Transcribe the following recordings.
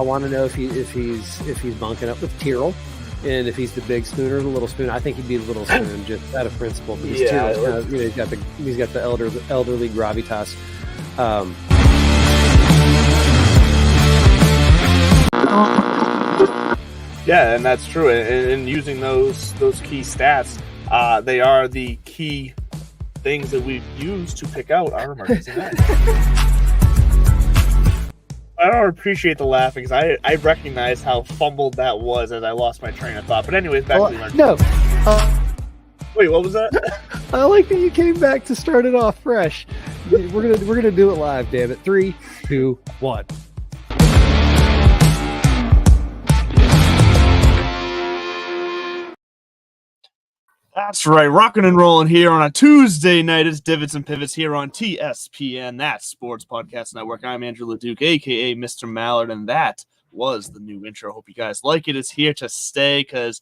want to know if he's bunking up with Tyrrell, and if he's the big spoon or the little spoon. I think he'd be the little spoon just out of principle, because Tyrrell's kind of, he's got the elderly gravitas. Yeah, and that's true. And using those key stats, they are the key things that we've used to pick out our emergency match. I don't appreciate the laughing, because I recognize how fumbled that was as I lost my train of thought. But anyways, back to the emergency. No. Wait, what was that? I like that you came back to start it off fresh. We're gonna do it live, damn it. 3, 2, 1. That's right, rocking and rolling here on a Tuesday night. It's Divots and Pivots here on TSPN, that Sports Podcast Network. I'm Andrew LeDuc, a.k.a. Mr. Mallard, and that was the new intro. Hope you guys like it. It's here to stay, because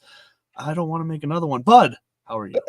I don't want to make another one. Bud, how are you?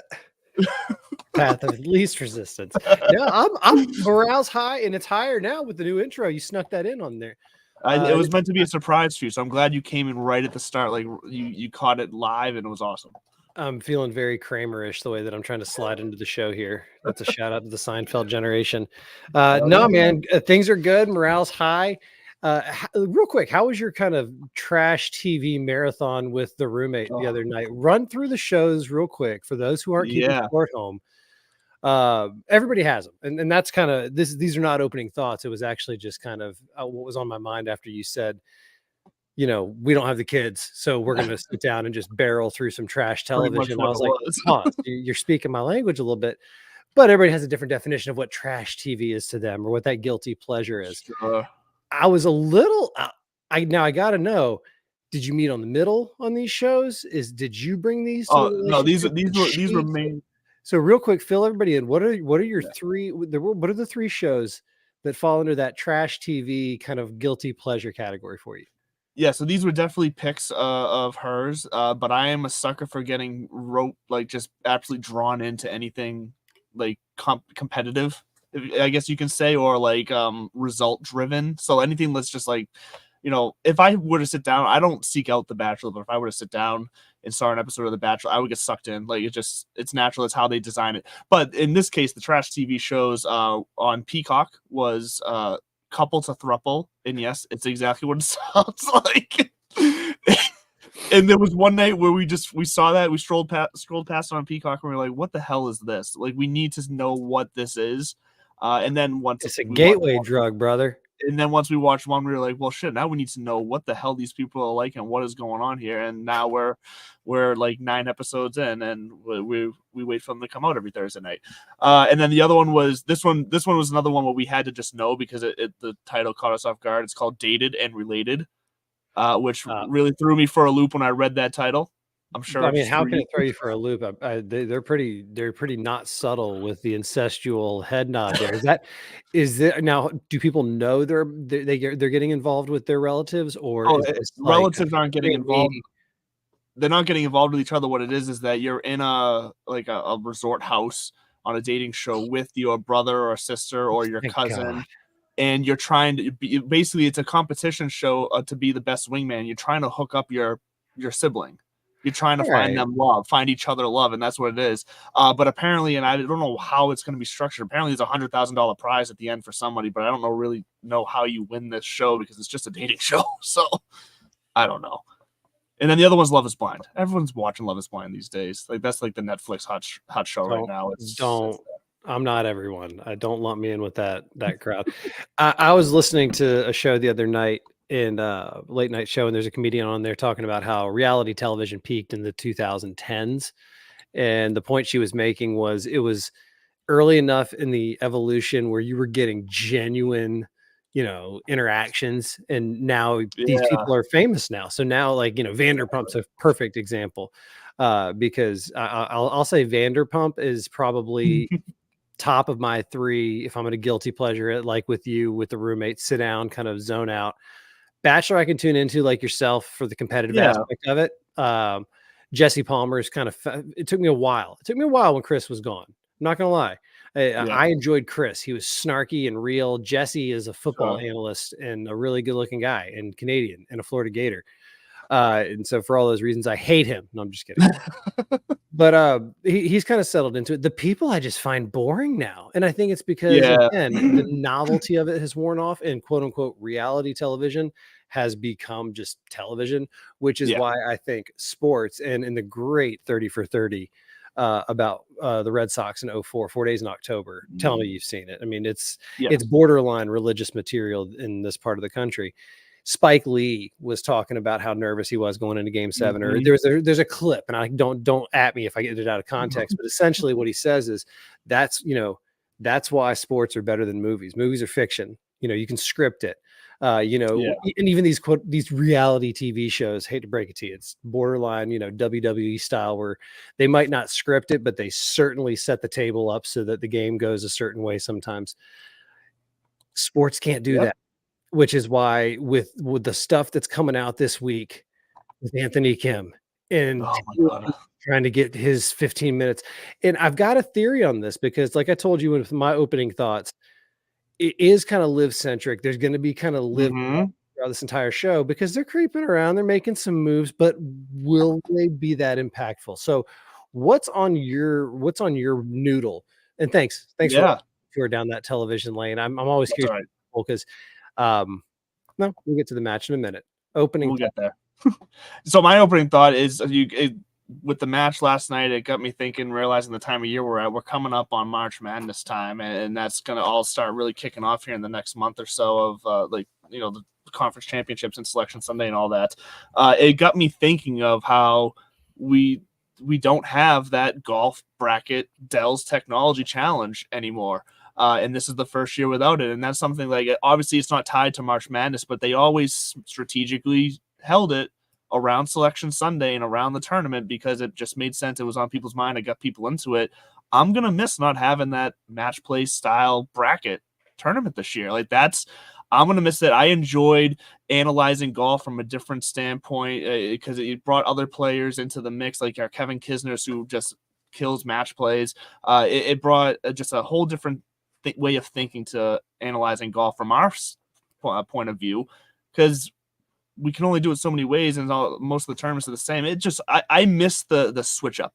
Path of least resistance. Yeah, I'm morale's high, and it's higher now with the new intro. You snuck that in on there. It was meant to be a surprise for you, so I'm glad you came in right at the start. Like you caught it live, and it was awesome. I'm feeling very Kramer-ish the way that I'm trying to slide into the show here. That's a shout out to the Seinfeld generation. No, man, things are good. Morale's high. Real quick, how was your kind of trash TV marathon with the roommate the other night? Run through the shows real quick for those who aren't keeping score at home. Everybody has them, and that's kind of this. These are not opening thoughts. It was actually just kind of what was on my mind after you said, we don't have the kids, so we're going to sit down and just barrel through some trash television. I was like, pause. You're speaking my language a little bit, but everybody has a different definition of what trash TV is to them, or what that guilty pleasure is. Sure. I was a little, I got to know, did you meet on the middle on these shows? Did you bring these? No, these were main. So real quick, fill everybody in. What are your three? What are the 3 shows that fall under that trash TV kind of guilty pleasure category for you? Yeah, so these were definitely picks of hers, but I am a sucker for getting just absolutely drawn into anything like competitive, I guess you can say, or like result driven. So anything that's just like, if I were to sit down, I don't seek out The Bachelor, but if I were to sit down and saw an episode of The Bachelor, I would get sucked in. Like it's natural. It's how they design it. But in this case, the trash TV shows on Peacock was Couple to Thruple, and yes, it's exactly what it sounds like. And there was one night where we saw that, we strolled past on Peacock, and we were like, what the hell is this? Like, we need to know what this is. And then once it's a gateway drug, brother. And then once we watched one, we were like, well, shit, now we need to know what the hell these people are like and what is going on here. And now we're like 9 episodes in, and we wait for them to come out every Thursday night. And then the other one was this one was another one where we had to just know, because the title caught us off guard. It's called Dated and Related, which really threw me for a loop when I read that title. I'm sure. I mean, how can it throw you for a loop? They're pretty not subtle with the incestual head nod there. Is there now? Do people know they're getting involved with their relatives, or relatives aren't getting involved? They're not getting involved with each other. What it is that you're in a resort house on a dating show with your brother or sister or your cousin. God. And you're trying to basically, it's a competition show to be the best wingman. You're trying to hook up your sibling. You're trying to find them love, find each other love, and that's what it is. But apparently, and I don't know how it's going to be structured. Apparently, there's $100,000 prize at the end for somebody, but I don't really know how you win this show, because it's just a dating show. So I don't know. And then the other one's Love is Blind. Everyone's watching Love is Blind these days. Like, that's like the Netflix hot show right now. I'm not everyone. Don't lump me in with that crowd. I was listening to a show the other night, in a late night show, and there's a comedian on there talking about how reality television peaked in the 2010s. And the point she was making was it was early enough in the evolution where you were getting genuine, interactions. And now these people are famous now. So now, like, Vanderpump's a perfect example, because I'll say Vanderpump is probably top of my 3. If I'm going to guilty pleasure it, like with you, with the roommate, sit down, kind of zone out. Bachelor I can tune into, like yourself, for the competitive aspect of it. Jesse Palmer is kind of, it took me a while. It took me a while when Chris was gone. not gonna lie. Yeah. I enjoyed Chris. He was snarky and real. Jesse is a football Sure. analyst and a really good looking guy and Canadian and a Florida Gator. And so for all those reasons, I hate him. No, I'm just kidding. But he's kind of settled into it. The people I just find boring now. And I think it's because, Yeah. again, the novelty of it has worn off and quote unquote reality television has become just television, which is Yeah. why I think sports and in the great 30 for 30 about the Red Sox in 04, 4 days in October. Tell me you've seen it. I mean, it's borderline religious material in this part of the country. Spike Lee was talking about how nervous he was going into Game 7. Or there's a clip, and I don't at me if I get it out of context, but essentially what he says is that's why sports are better than movies. Movies are fiction. You can script it. And even these reality TV shows, hate to break it to you, it's borderline, WWE style, where they might not script it, but they certainly set the table up so that the game goes a certain way sometimes. Sports can't do that. Which is why with the stuff that's coming out this week with Anthony Kim and trying to get his 15 minutes. And I've got a theory on this because, like I told you with my opening thoughts, it is kind of live centric. There's going to be kind of live throughout this entire show because they're creeping around, they're making some moves, but will they be that impactful? So what's on your noodle? And thanks for down that television lane. I'm always curious because no, we'll get to the match in a minute. We'll get there. So my opening thought is with the match last night, it got me thinking, realizing the time of year we're at. We're coming up on March Madness time, and that's going to all start really kicking off here in the next month or so of the conference championships and Selection Sunday and all that. It got me thinking of how we don't have that golf bracket Dell's Technology Challenge anymore. And this is the first year without it. And that's something like, obviously it's not tied to March Madness, but they always strategically held it around Selection Sunday and around the tournament because it just made sense. It was on people's mind. It got people into it. I'm going to miss not having that match play style bracket tournament this year. I'm going to miss it. I enjoyed analyzing golf from a different standpoint because it brought other players into the mix, like our Kevin Kisner, who just kills match plays. It brought just a whole different way of thinking to analyzing golf from our point of view, because we can only do it so many ways, and most of the tournaments are the same. I miss the switch up.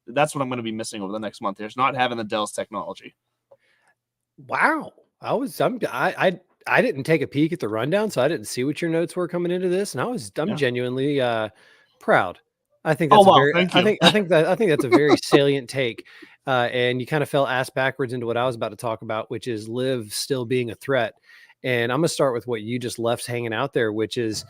That's what I'm going to be missing over the next month. There's not having the Dell's technology. Wow, I didn't take a peek at the rundown, so I didn't see what your notes were coming into this, and I'm genuinely proud. I think that's I think that's a very salient take. And you kind of fell ass backwards into what I was about to talk about, which is Liv still being a threat. And I'm going to start with what you just left hanging out there, which is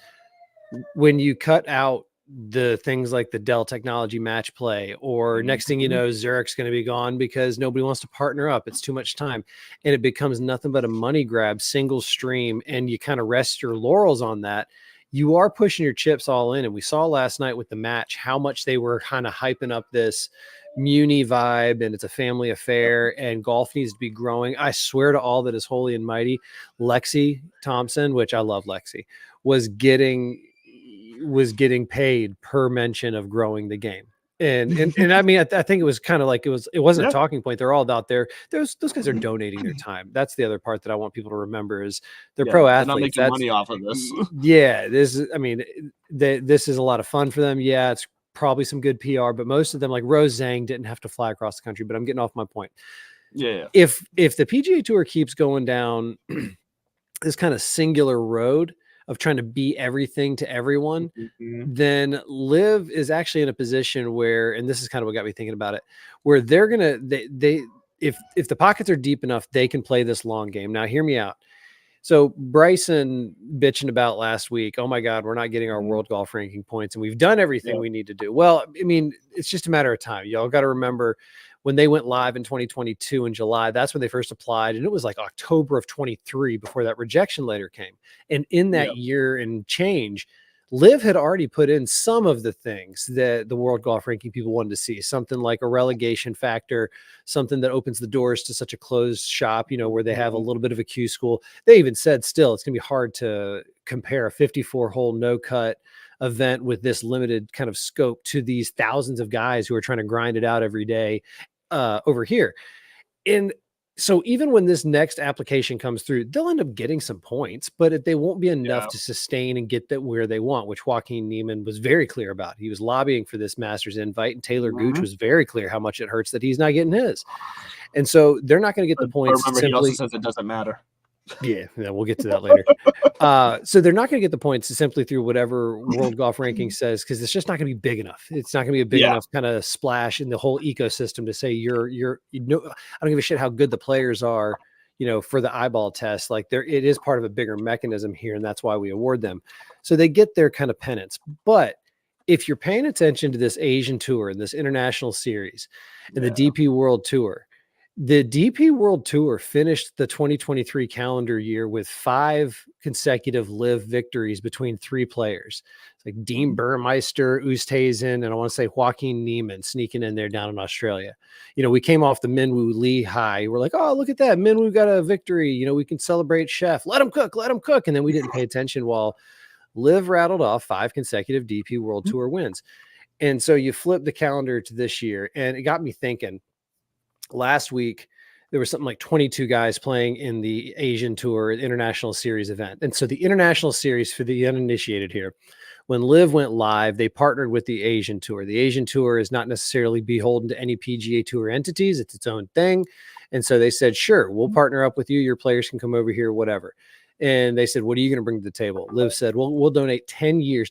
when you cut out the things like the Dell Technology match play, or next thing you know, Zurich's going to be gone because nobody wants to partner up. It's too much time. And it becomes nothing but a money grab, single stream. And you kind of rest your laurels on that. You are pushing your chips all in. And we saw last night with the match how much they were kind of hyping up this Muni vibe, and it's a family affair, and golf needs to be growing. I swear to all that is holy and mighty, Lexi Thompson, which I love Lexi, was getting paid per mention of growing the game. And I mean, I think it was kind of like it wasn't a talking point. They're all out there. Those guys are donating their time. That's the other part that I want people to remember is they're pro athletes. They're not making money off of this. This is a lot of fun for them. Yeah, it's probably some good PR, but most of them, like Rose Zhang, didn't have to fly across the country. But I'm getting off my point. Yeah. If the PGA Tour keeps going down this kind of singular road of trying to be everything to everyone, then Liv is actually in a position where, and this is kind of what got me thinking about it, where they're gonna if the pockets are deep enough, they can play this long game. Now, hear me out. So Bryson bitching about last week, oh my God, we're not getting our world golf ranking points, and we've done everything we need to do. Well, I mean, it's just a matter of time. Y'all got to remember when they went live in 2022 in July, that's when they first applied. And it was like October of 23 before that rejection letter came. And in that year and change, Liv had already put in some of the things that the world golf ranking people wanted to see, something like a relegation factor, something that opens the doors to such a closed shop, where they have a little bit of a Q school. They even said still, it's going to be hard to compare a 54-hole no-cut event with this limited kind of scope to these thousands of guys who are trying to grind it out every day over here. And so even when this next application comes through, they'll end up getting some points, but they won't be enough Yeah. to sustain and get that where they want, which Joaquin Neiman was very clear about. He was lobbying for this Masters invite, and Taylor Gooch was very clear how much it hurts that he's not getting his. And so they're not going to get the But points remember, he also says it doesn't matter. Yeah, we'll get to that later. So they're not going to get the points simply through whatever World Golf Ranking says, because it's just not going to be big enough. It's not going to be a big enough kind of splash in the whole ecosystem to say I don't give a shit how good the players are, for the eyeball test. Like it is part of a bigger mechanism here, and that's why we award them. So they get their kind of pennants. But if you're paying attention to this Asian Tour and this international series and the DP World Tour, the DP World Tour finished the 2023 calendar year with 5 consecutive live victories between 3 players. It's like Dean Burmeister, Oosthuizen, and I want to say Joaquin Neiman sneaking in there down in Australia. We came off the Minwoo Lee high. We're like, oh, look at that. Minwoo got a victory. We can celebrate Chef. Let him cook. And then we didn't pay attention while Liv rattled off 5 consecutive DP World Tour wins. And so you flip the calendar to this year, and it got me thinking. Last week, there was something like 22 guys playing in the Asian Tour International Series event. And so the International Series, for the uninitiated here, when Liv went live, they partnered with the Asian Tour. The Asian Tour is not necessarily beholden to any PGA Tour entities. It's its own thing. And so they said, sure, we'll partner up with you. Your players can come over here, whatever. And they said, what are you going to bring to the table? Liv said, well, we'll donate 10 years.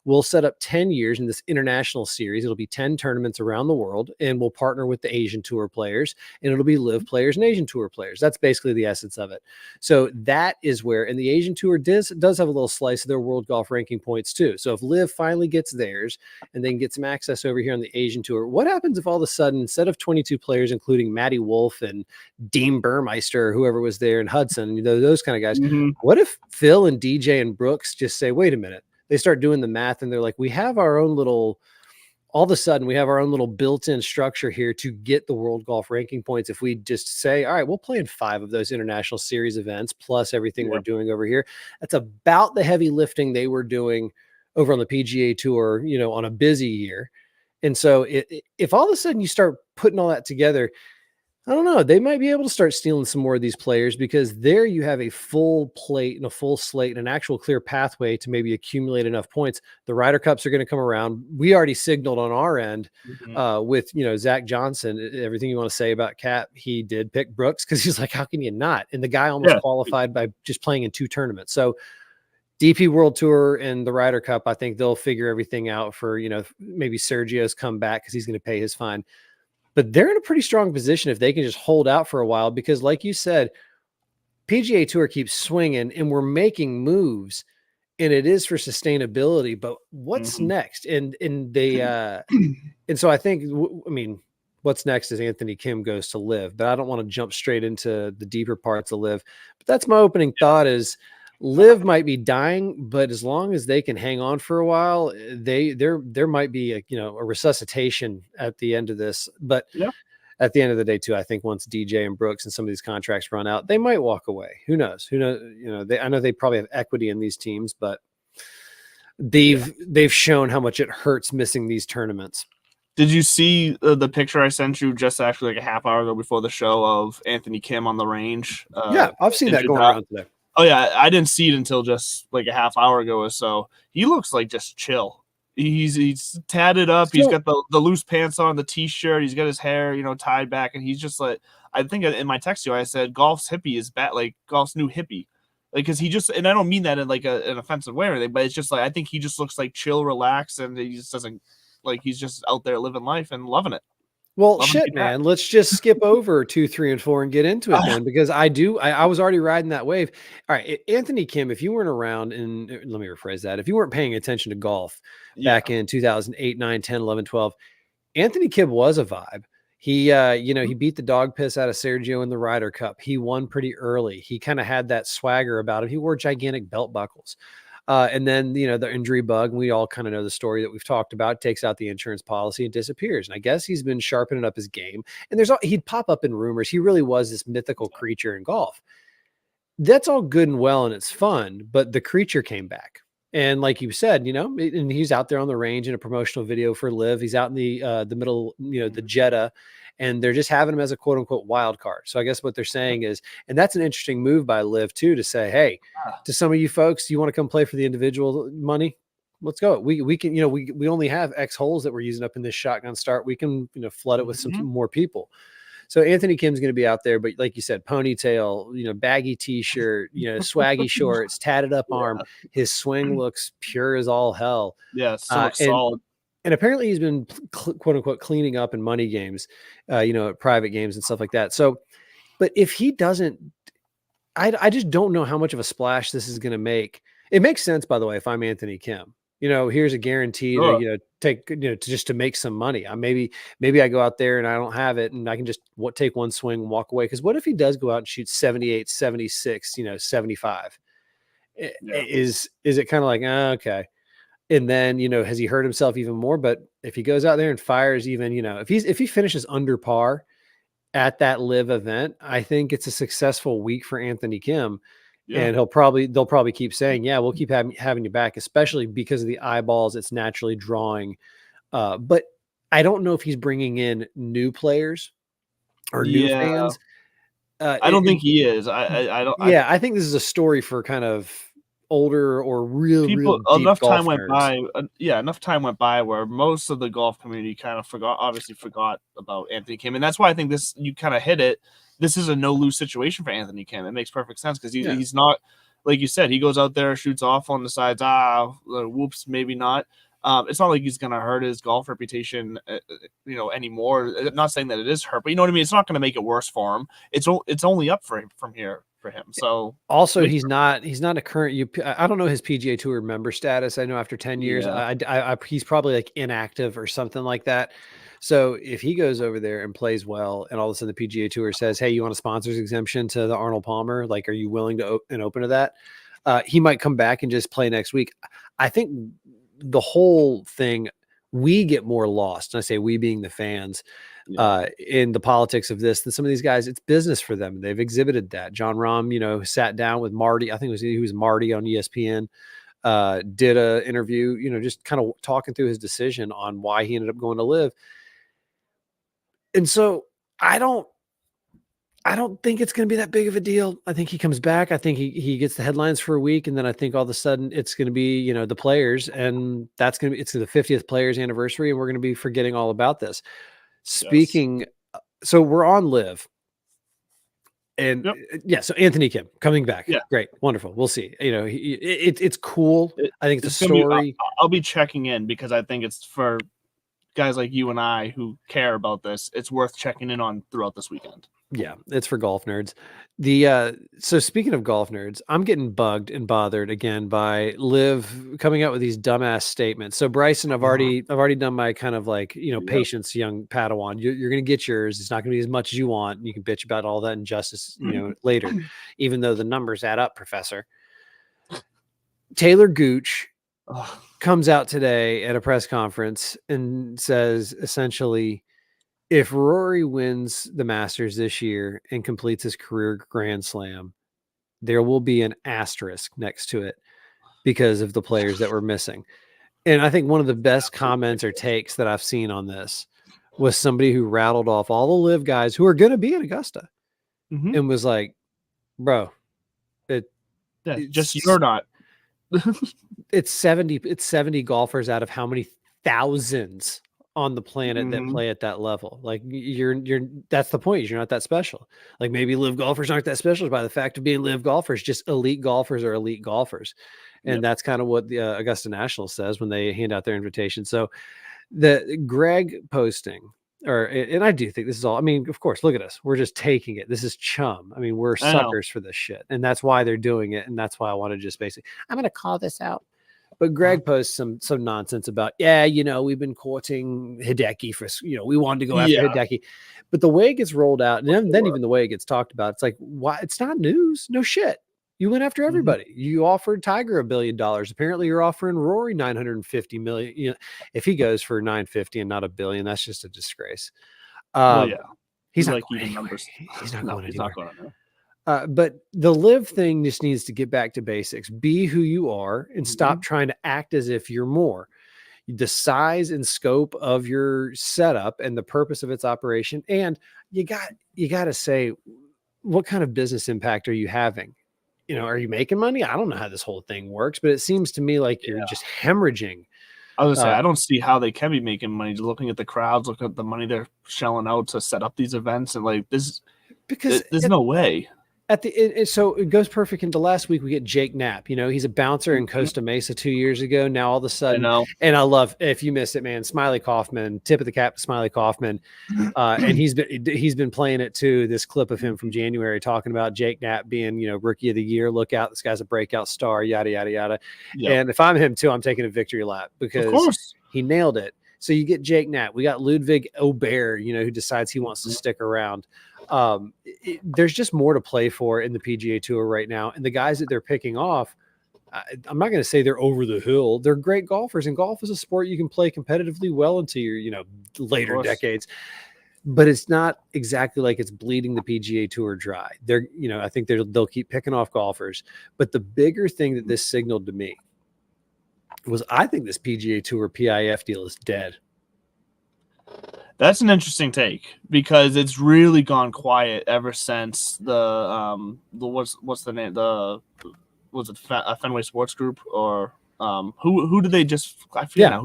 We'll set up 10 years in this international series. It'll be 10 tournaments around the world, and we'll partner with the Asian Tour players, and it'll be Liv players and Asian Tour players. That's basically the essence of it. So that is where, and the Asian Tour does have a little slice of their World Golf Ranking points too. So if Liv finally gets theirs and they can get some access over here on the Asian Tour, what happens if all of a sudden, instead of 22 players, including Matty Wolf and Dean Burmeister or whoever was there, and Hudson, those kind of guys, what if Phil and DJ and Brooks just say, wait a minute, they start doing the math and they're like, all of a sudden we have our own little built-in structure here to get the World Golf Ranking points. If we just say, all right, we'll play in 5 of those international series events, plus everything we're doing over here. That's about the heavy lifting they were doing over on the PGA Tour, on a busy year. And so if all of a sudden you start putting all that together, I don't know. They might be able to start stealing some more of these players, because there you have a full plate and a full slate and an actual clear pathway to maybe accumulate enough points. The Ryder Cups are going to come around. We already signaled on our end with, Zach Johnson, everything you want to say about Cat. He did pick Brooks because he's like, how can you not? And the guy almost qualified by just playing in 2 tournaments. So DP World Tour and the Ryder Cup, I think they'll figure everything out for, maybe Sergio's come back because he's going to pay his fine. But they're in a pretty strong position if they can just hold out for a while, because like you said, PGA Tour keeps swinging and we're making moves, and it is for sustainability, but what's next? And they, and so I think, what's next is Anthony Kim goes to Liv, but I don't want to jump straight into the deeper parts of Liv. But that's my opening thought is Liv might be dying, but as long as they can hang on for a while, there might be a resuscitation at the end of this. But at the end of the day, too, I think once DJ and Brooks and some of these contracts run out, they might walk away. Who knows? I know they probably have equity in these teams, but they've shown how much it hurts missing these tournaments. Did you see the picture I sent you just actually like a half hour ago before the show of Anthony Kim on the range? Yeah, I've seen that going around today. Oh, yeah, I didn't see it until just like a half hour ago or so. He looks like just chill. He's tatted up. He's got the loose pants on, the T-shirt. He's got his hair, tied back. And he's just like, I think in my text to you, I said, golf's hippie is bad, like golf's new hippie. Like, because he just, and I don't mean that in like an offensive way or anything, but it's just like, I think he just looks like chill, relaxed, and he just doesn't, like, he's just out there living life and loving it. Well, shit, man. Let's just skip over 2, 3, and 4 and get into it then, because I was already riding that wave. All right, Anthony Kim, if you weren't around, and let me rephrase that, if you weren't paying attention to golf back in 2008, 9, 10, 11, 12, Anthony Kim was a vibe. He, he beat the dog piss out of Sergio in the Ryder Cup. He won pretty early. He kind of had that swagger about him. He wore gigantic belt buckles. And then, the injury bug, we all kind of know the story that we've talked about, takes out the insurance policy and disappears. And I guess he's been sharpening up his game. And he'd pop up in rumors. He really was this mythical creature in golf. That's all good and well, and it's fun, but the creature came back. And like you said, and he's out there on the range in a promotional video for Liv. He's out in the middle, the Jeddah, and they're just having him as a quote unquote wild card. So I guess what they're saying is, and that's an interesting move by Liv too, to say, hey, to some of you folks, you want to come play for the individual money? Let's go. We can, we only have X holes that we're using up in this shotgun start. We can, flood it with some more people. So Anthony Kim's going to be out there, but like you said, ponytail, baggy t-shirt, swaggy shorts, tatted up arm. His swing looks pure as all hell. Yeah, so solid. And apparently he's been quote unquote cleaning up in money games, private games and stuff like that. So, but if he doesn't, I just don't know how much of a splash this is going to make. It makes sense, by the way, if I'm Anthony Kim. Here's a guarantee to, take, just to make some money. Maybe I go out there and I don't have it and I can just take one swing and walk away. Because what if he does go out and shoot 78, 76, 75? Yeah. Is it kind of like, okay. And then, has he hurt himself even more? But if he goes out there and fires even, if he finishes under par at that live event, I think it's a successful week for Anthony Kim. Yeah. And they'll probably keep saying, yeah, we'll keep having you back, especially because of the eyeballs it's naturally drawing. But I don't know if he's bringing in new players or new fans. I don't think he is. I don't. Yeah, I think this is a story for kind of older or real deep enough golf time went nerds. by. Enough time went by where most of the golf community kind of forgot about Anthony Kim, and that's why I think you kind of hit it. This is a no-lose situation for Anthony Kim. It makes perfect sense because he's not, like you said, he goes out there, shoots off on the sides. Whoops, maybe not. It's not like he's going to hurt his golf reputation, anymore. I'm not saying that it is hurt, but you know what I mean? It's not going to make it worse for him. It's only up for him from here for him. So also, he's not a current. I don't know his PGA Tour member status. I know after 10 years, he's probably like inactive or something like that. So if he goes over there and plays well, and all of a sudden the PGA Tour says, "Hey, you want a sponsors exemption to the Arnold Palmer? Like, are you willing to open to that?" He might come back and just play next week. I think the whole thing, we get more lost, and I say we being the fans, in the politics of this than some of these guys. It's business for them. They've exhibited that. John Rahm, sat down with Marty. I think he was Marty on ESPN. Did a interview, just kind of talking through his decision on why he ended up going to live. And so I don't think it's going to be that big of a deal. I think he comes back. I think he gets the headlines for a week. And then I think all of a sudden it's going to be, the players, and it's the 50th players anniversary. And we're going to be forgetting all about this. Speaking. So we're on live. And so Anthony Kim coming back. Yeah. Great. Wonderful. We'll see. It's cool. I think it's a story. I'll be checking in because I think it's for guys like you and I who care about this. It's worth checking in on throughout this weekend. Yeah, it's for golf nerds. So speaking of golf nerds, I'm getting bugged and bothered again by Liv coming out with these dumbass statements. So Bryson, I've already done my kind of like, patience, young Padawan. You're going to get yours. It's not going to be as much as you want. You can bitch about all that injustice, later, even though the numbers add up, Professor. Taylor Gooch comes out today at a press conference and says essentially, if Rory wins the Masters this year and completes his career Grand Slam, there will be an asterisk next to it because of the players that were missing. And I think one of the best comments or takes that I've seen on this was somebody who rattled off all the live guys who are going to be at Augusta and was like, bro, you're not. It's 70 golfers out of how many thousands on the planet that play at that level. Like that's the point. You're not that special. Like maybe live golfers aren't that special by the fact of being live golfers. Just elite golfers are elite golfers. And that's kind of what the Augusta National says when they hand out their invitation. So the Greg posting, and I do think this is all, I mean, of course, look at us. We're just taking it. This is chum. I mean, we're suckers for this shit. And that's why they're doing it. And that's why I want to just basically, I'm going to call this out. But Greg posts some nonsense about, we've been courting Hideki for, we wanted to go after Hideki. But the way it gets rolled out, and then even the way it gets talked about, it's like, why? It's not news. No shit. You went after everybody. You offered Tiger $1 billion. Apparently you're offering Rory $950 million. If he goes for $950 and not $1 billion, that's just a disgrace. He's not going anywhere. He's not going anywhere. But the live thing just needs to get back to basics. Be who you are and stop trying to act as if you're more. the size and scope of your setup and the purpose of its operation. And you got to say, what kind of business impact are you having? Are you making money? I don't know how this whole thing works, but it seems to me like you're just hemorrhaging. I was gonna say, I don't see how they can be making money. Just looking at the crowds, looking at the money they're shelling out to set up these events, and like this, because there's no way. So it goes perfect into last week. We get Jake Knapp. He's a bouncer in Costa Mesa 2 years ago. Now all of a sudden, and I love, if you miss it, man, Smiley Kaufman, tip of the cap to Smiley Kaufman. And he's been playing it too. This clip of him from January talking about Jake Knapp being, rookie of the year. Look out, this guy's a breakout star, yada, yada, yada. Yep. And if I'm him too, I'm taking a victory lap because he nailed it. So you get Jake Knapp. We got Ludwig Aubert, who decides he wants to stick around. There's just more to play for in the PGA Tour right now. And the guys that they're picking off, I'm not going to say they're over the hill. They're great golfers, and golf is a sport you can play competitively well into your, later decades. But it's not exactly like it's bleeding the PGA Tour dry. I think they'll keep picking off golfers. But the bigger thing that this signaled to me was, I think this PGA Tour PIF deal is dead. That's an interesting take, because it's really gone quiet ever since the what's the name, was it Fenway Sports Group, or who did they just, I forget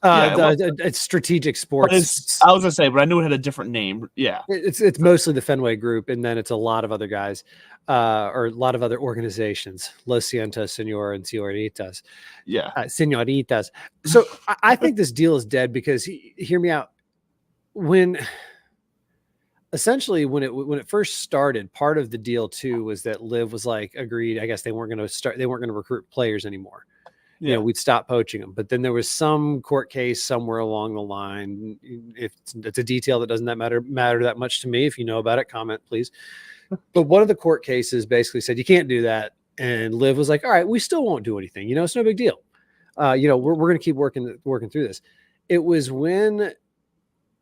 it's Strategic Sports. I was gonna say, but I knew it had a different name. Yeah, it's mostly the Fenway Group, and then it's a lot of other guys, or a lot of other organizations, Los Cientos, Senor and Señoritas. Yeah, Señoritas. So I think this deal is dead because, hear me out. When it first started, part of the deal too was that Liv was like, agreed, I guess they weren't going to recruit players anymore. Yeah. We'd stop poaching them. But then there was some court case somewhere along the line. If it's a detail that doesn't matter that much to me, if you know about it, comment please. But one of the court cases basically said you can't do that, and Liv was like, all right, we still won't do anything. It's no big deal. We're going to keep working through this. It was when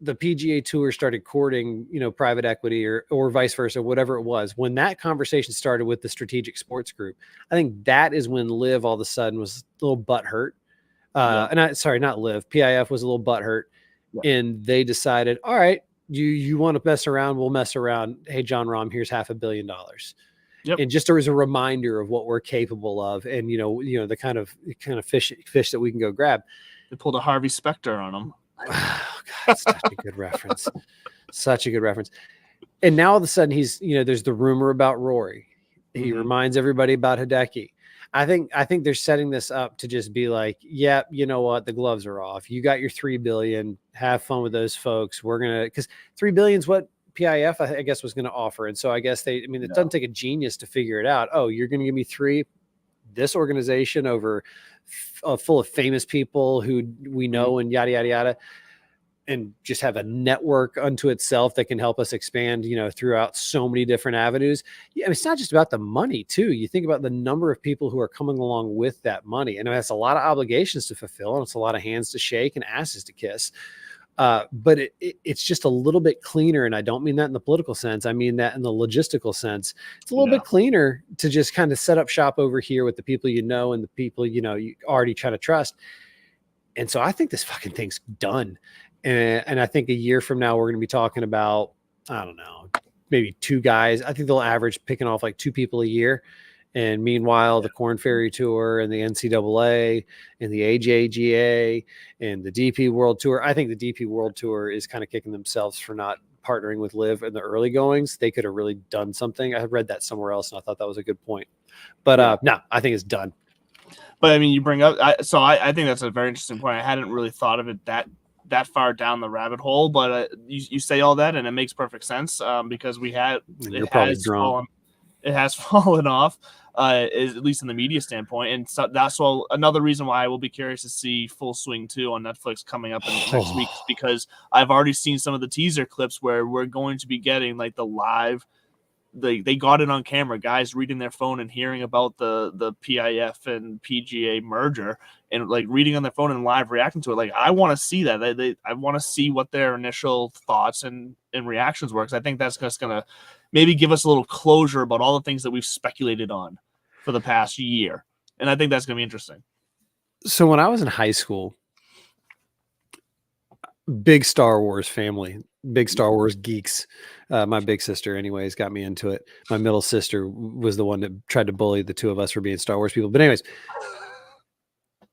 the PGA Tour started courting, private equity or vice versa, whatever it was, when that conversation started with the Strategic Sports Group, I think that is when Liv all of a sudden was a little butthurt. Not Liv, PIF was a little butthurt. Yeah. And they decided, all right, you want to mess around, we'll mess around. Hey, John Rahm, here's $500 million. Yep. And just as a reminder of what we're capable of, and the kind of fish that we can go grab. They pulled a Harvey Specter on them. Oh, God, such a good reference. Such a good reference. And now all of a sudden there's the rumor about Rory. He reminds everybody about Hideki. I think they're setting this up to just be like, yeah, you know what? The gloves are off. You got your $3 billion. Have fun with those folks. We're going to, because $3 billion is what PIF, I guess, was going to offer. And so I guess it doesn't take a genius to figure it out. Oh, you're going to give me $3 this organization over full of famous people who we know and yada, yada, yada, and just have a network unto itself that can help us expand, throughout so many different avenues. Yeah, it's not just about the money too. You think about the number of people who are coming along with that money, and that's a lot of obligations to fulfill, and it's a lot of hands to shake and asses to kiss. But it's just a little bit cleaner. And I don't mean that in the political sense. I mean that in the logistical sense. It's a little bit cleaner to just kind of set up shop over here with the people and the people, you already try to trust. And so I think this fucking thing's done. And I think a year from now, we're going to be talking about, I don't know, maybe 2 guys. I think they'll average picking off like 2 people a year. And meanwhile, the Corn Ferry Tour and the NCAA and the AJGA and the DP World Tour. I think the DP World Tour is kind of kicking themselves for not partnering with Liv in the early goings. They could have really done something. I had read that somewhere else, and I thought that was a good point. But no, I think it's done. But I mean, you bring up, I think that's a very interesting point. I hadn't really thought of it that far down the rabbit hole, but you say all that, and it makes perfect sense, because it has fallen off, at least in the media standpoint. And so that's another reason why I will be curious to see Full Swing 2 on Netflix coming up in next week, because I've already seen some of the teaser clips where we're going to be getting like the live, they got it on camera, guys reading their phone and hearing about the PIF and PGA merger, and like reading on their phone and live reacting to it. Like, I want to see that. I want to see what their initial thoughts and reactions were, because I think that's just going to maybe give us a little closure about all the things that we've speculated on for the past year. And I think that's going to be interesting. So when I was in high school, big Star Wars family, big Star Wars geeks. My big sister, anyways, got me into it. My middle sister was the one that tried to bully the two of us for being Star Wars people. But anyways,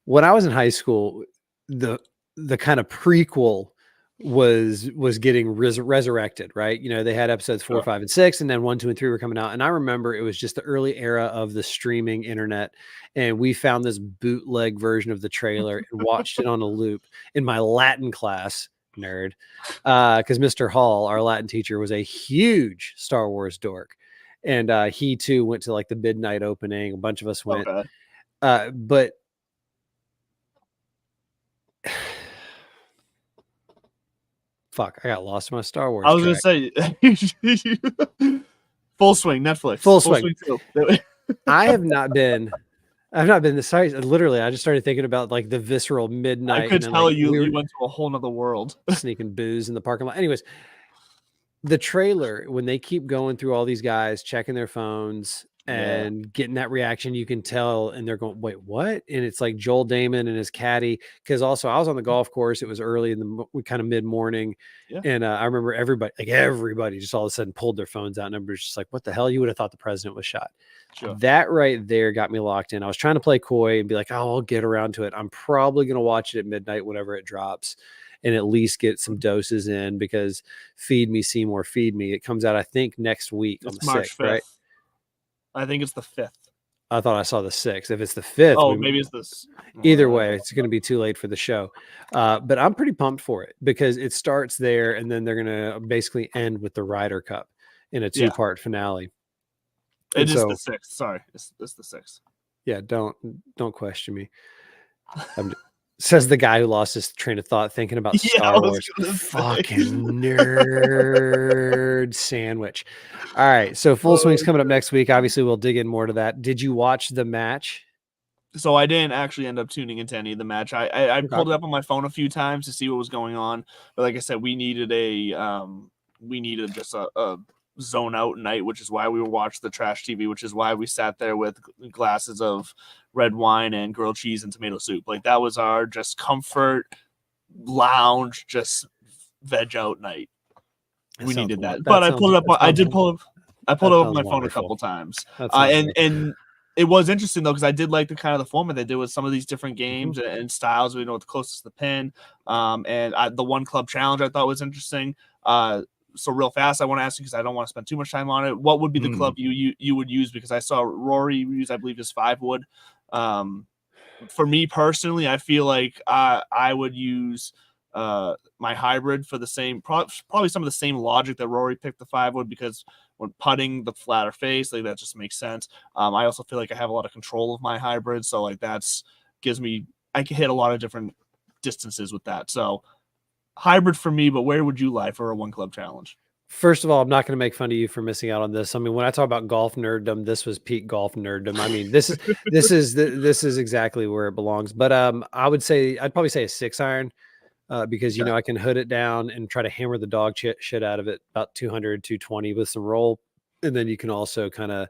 when I was in high school, the kind of prequel was getting resurrected, right? You know, they had episodes 4, 5, and 6, and then 1, 2, and 3 were coming out. And I remember it was just the early era of the streaming internet, and we found this bootleg version of the trailer and watched it on a loop in my Latin class. Nerd, because Mr. Hall, our Latin teacher, was a huge Star Wars dork, and he too went to like the midnight opening. A bunch of us went, but fuck, I got lost in my Star Wars. I was track. gonna say Full Swing, Netflix. Full Swing. I've not been this. Literally, I just started thinking about like the visceral midnight. I could and tell like, you went to a whole nother world. Sneaking booze in the parking lot. Anyways, the trailer, when they keep going through all these guys checking their phones and getting that reaction, you can tell, and they're going, wait, what? And it's like Joel Damon and his caddy, because also I was on the golf course. It was early in the kind of mid-morning, and I remember everybody just all of a sudden pulled their phones out, and I was just like, what the hell? You would have thought the president was shot. That right there got me locked in. I was trying to play coy and be like, oh, I'll get around to it. I'm probably going to watch it at midnight whenever it drops, and at least get some doses in, because Feed Me Seymour, Feed Me, it comes out, I think, next week on the March 6th, right? I think it's the 5th. I thought I saw the 6th. If it's the 5th, maybe it's this. Either way, it's going to be too late for the show. But I'm pretty pumped for it, because it starts there, and then they're going to basically end with the Ryder Cup in a 2-part finale. It is the 6th. Sorry, it's the 6th. Yeah, don't question me. Says the guy who lost his train of thought thinking about Star Wars. Fucking nerd sandwich. All right, so Full Swing's coming up next week. Obviously, we'll dig in more to that. Did you watch the match? So I didn't actually end up tuning into any of the match. I pulled it up on my phone a few times to see what was going on, but like I said, we needed just a zone out night, which is why we were watching the trash TV, which is why we sat there with glasses of red wine and grilled cheese and tomato soup. Like, that was our just comfort lounge, just veg out night. We needed that. But I pulled it up. I pulled it up on my phone a couple times. And it was interesting though, because I did like the kind of the format they did with some of these different games and styles. We know what's closest to the pin. And the one club challenge I thought was interesting. So real fast, I want to ask you, because I don't want to spend too much time on it. What would be the club you would use? Because I saw Rory use, I believe, his 5 wood. For me personally, I feel like I would use my hybrid for the same, probably some of the same logic that Rory picked the 5 wood, because when putting the flatter face, like, that just makes sense. I also feel like I have a lot of control of my hybrid, so like I can hit a lot of different distances with that. So hybrid for me, but where would you lie for a one club challenge? First of all, I'm not going to make fun of you for missing out on this. I mean, when I talk about golf nerddom, this was peak golf nerddom. I mean, this is exactly where it belongs. But I'd probably say a 6-iron, because you know, I can hood it down and try to hammer the dog shit out of it about 200, 220 with some roll, and then you can also kind of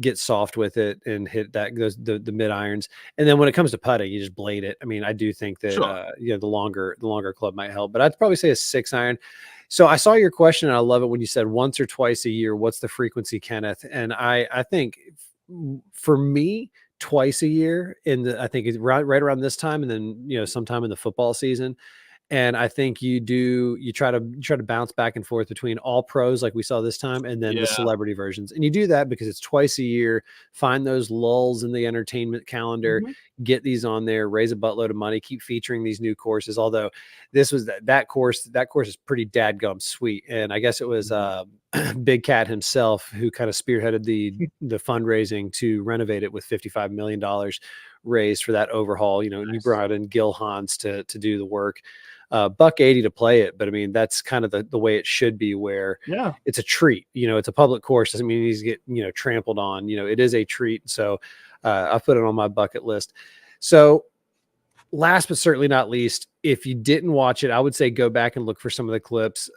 get soft with it and hit the mid irons. And then when it comes to putting, you just blade it. I mean, I do think that the longer club might help, but I'd probably say a 6-iron. So I saw your question, and I love it when you said once or twice a year. What's the frequency, Kenneth? And I think for me, twice a year I think it's right around this time, and then, you know, sometime in the football season. And I think you try to bounce back and forth between all pros, like we saw this time, and then the celebrity versions. And you do that because it's twice a year. Find those lulls in the entertainment calendar, get these on there, raise a buttload of money, keep featuring these new courses. Although this was that course is pretty dadgum sweet. And I guess it was Big Cat himself who kind of spearheaded the fundraising to renovate it, with $55 million raised for that overhaul. You know, and you brought in Gil Hans to do the work. $180 to play it, but I mean, that's kind of the way it should be, where it's a treat. You know, it's a public course, doesn't mean he's get, you know, trampled on. You know, it is a treat. So I put it on my bucket list. So last but certainly not least, if you didn't watch it, I would say go back and look for some of the clips.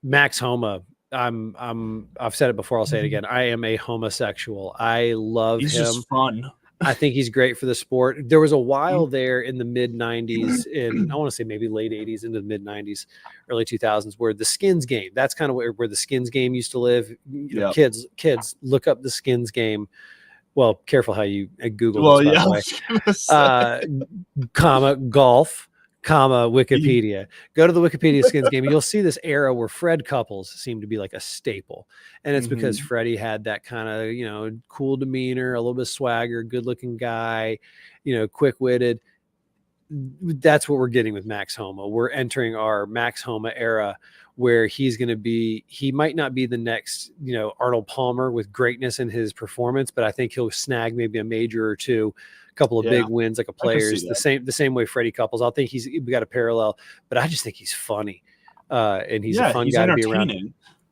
Max Homa, I've said it before, I'll say it again. I am a homosexual. I love him. He's just fun. I think he's great for the sport. There was a while there in the mid 90s, in I want to say maybe late 80s into the mid 90s, early 2000s, where the skins game, that's kind of where the skins game used to live. Kids look up the skins game. Well, careful how you Google this, by the way. Comma golf, comma Wikipedia. Go to the Wikipedia skins game, and you'll see this era where Fred Couples seemed to be like a staple. And it's because Freddie had that kind of, cool demeanor, a little bit of swagger, good looking guy, quick witted. That's what we're getting with Max Homa. We're entering our Max Homa era where he's going to be, he might not be the next, Arnold Palmer with greatness in his performance, but I think he'll snag maybe a major or two, a couple of big wins like a Players, the same way Freddie Couples. I think we got a parallel, but I just think he's funny. And he's a fun guy to be around.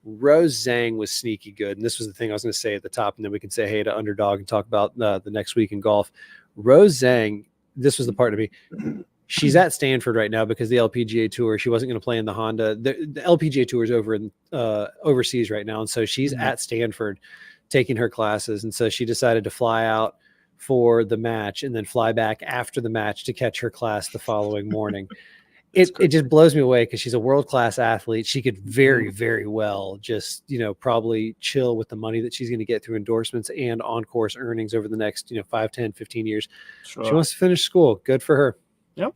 Rose Zhang was sneaky good. And this was the thing I was going to say at the top, and then we can say hey to Underdog and talk about the next week in golf. Rose Zhang, this was the part of me. She's at Stanford right now because the LPGA Tour, she wasn't going to play in the Honda. The LPGA Tour is over in overseas right now. And so she's at Stanford taking her classes. And so she decided to fly out for the match and then fly back after the match to catch her class the following morning. It just blows me away because she's a world-class athlete. She could very, very well just, probably chill with the money that she's going to get through endorsements and on-course earnings over the next, 5, 10, 15 years. Sure. She wants to finish school. Good for her. Yep.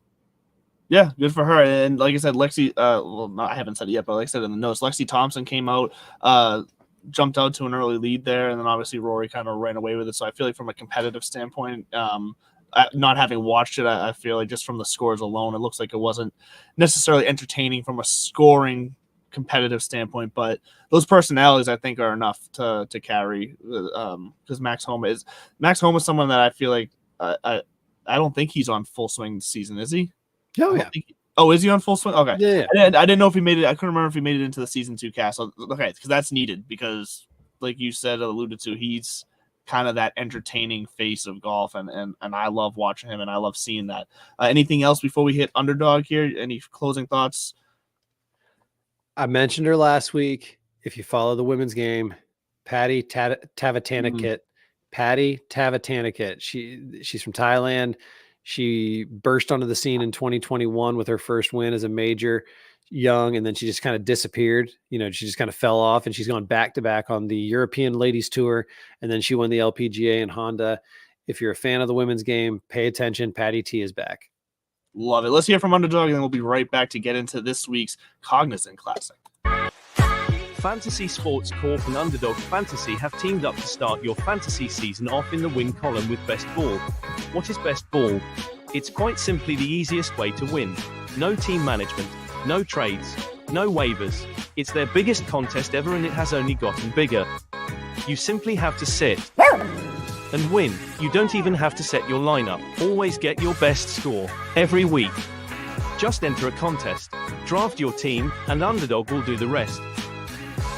Yeah, good for her. And like I said, Lexi, I haven't said it yet, but like I said in the notes, Lexi Thompson came out, jumped out to an early lead there, and then obviously Rory kind of ran away with it. So I feel like from a competitive standpoint, not having watched it, I feel like just from the scores alone, it looks like it wasn't necessarily entertaining from a scoring competitive standpoint, but those personalities I think are enough to carry because Max Homa is someone that I feel like I don't think he's on full swing this season, is he? Oh, yeah. Is he on full swing? Okay. Yeah. I didn't know if he made it. I couldn't remember if he made it into the season 2 cast. So, okay, because that's needed because, like you said, alluded to, he's kind of that entertaining face of golf, and I love watching him, and I love seeing that. Anything else before we hit Underdog here? Any closing thoughts? I mentioned her last week. If you follow the women's game, Patty Tavatanakit. Patty Tavatanakit. She's from Thailand. She burst onto the scene in 2021 with her first win as a major, young, and then she just kind of disappeared. She just kind of fell off, and she's gone back to back on the European Ladies Tour, and then she won the LPGA and Honda. If you're a fan of the women's game, pay attention. Patty T is back. Love it. Let's hear from Underdog, and then we'll be right back to get into this week's Cognizant Classic. Fantasy Sports Corp and Underdog Fantasy have teamed up to start your fantasy season off in the win column with Best Ball. What is Best Ball? It's quite simply the easiest way to win. No team management, no trades, no waivers. It's their biggest contest ever, and it has only gotten bigger. You simply have to sit and win. You don't even have to set your lineup. Always get your best score every week. Just enter a contest, draft your team, and Underdog will do the rest.